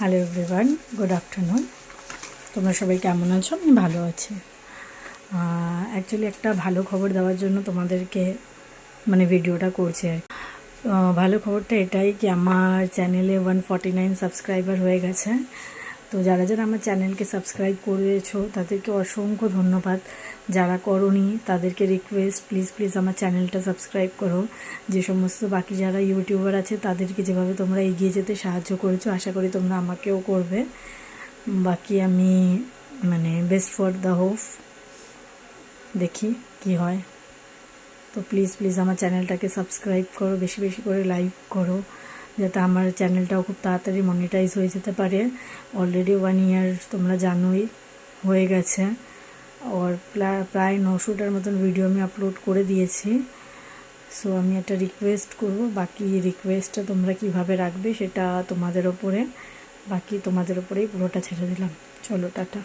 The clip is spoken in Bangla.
Hello everyone, good afternoon. তোমরা সবাই কেমন আছো? আমি ভালো আছি। অ্যাকচুয়ালি একটা ভালো খবর দেওয়ার জন্য তোমাদেরকে ভিডিওটা করছি আর ভালো খবরটা এটাই কি আমার চ্যানেলে 149 সাবস্ক্রাইবার হয়ে গেছে। তো যারা যারা আমার চ্যানেলকে সাবস্ক্রাইব করেছো তাদেরকে অসংখ্য ধন্যবাদ। যারা করোনি তাদেরকে রিকোয়েস্ট, প্লিজ প্লিজ আমার চ্যানেলটা সাবস্ক্রাইব করো। যে সমস্ত বাকি যারা ইউটিউবার আছে তাদেরকে যেভাবে তোমরা এগিয়ে যেতে সাহায্য করেছো, আশা করি তোমরা আমাকেও করবে। বাকি আমি বেস্ট ফর দ্য হোপ, দেখি কি হয়। তো প্লিজ প্লিজ আমার চ্যানেলটাকে সাবস্ক্রাইব করো, বেশি বেশি করে লাইক করো, যাতে আমার চ্যানেলটাও খুব তাড়াতাড়ি মনিটাইজ হয়ে যেতে পারে। অলরেডি 1 ইয়ার তোমরা জানোই হয়ে গেছে, আর প্রায় 900টার মতন ভিডিও আমি আপলোড করে দিয়েছি। সো আমি একটা রিকোয়েস্ট করব, বাকি রিকোয়েস্টটা তোমরা কিভাবে রাখবে সেটা তোমাদের ওপরে, বাকি তোমাদের ওপরেই পুরোটা ছেড়ে দিলাম। চলো, টাটা।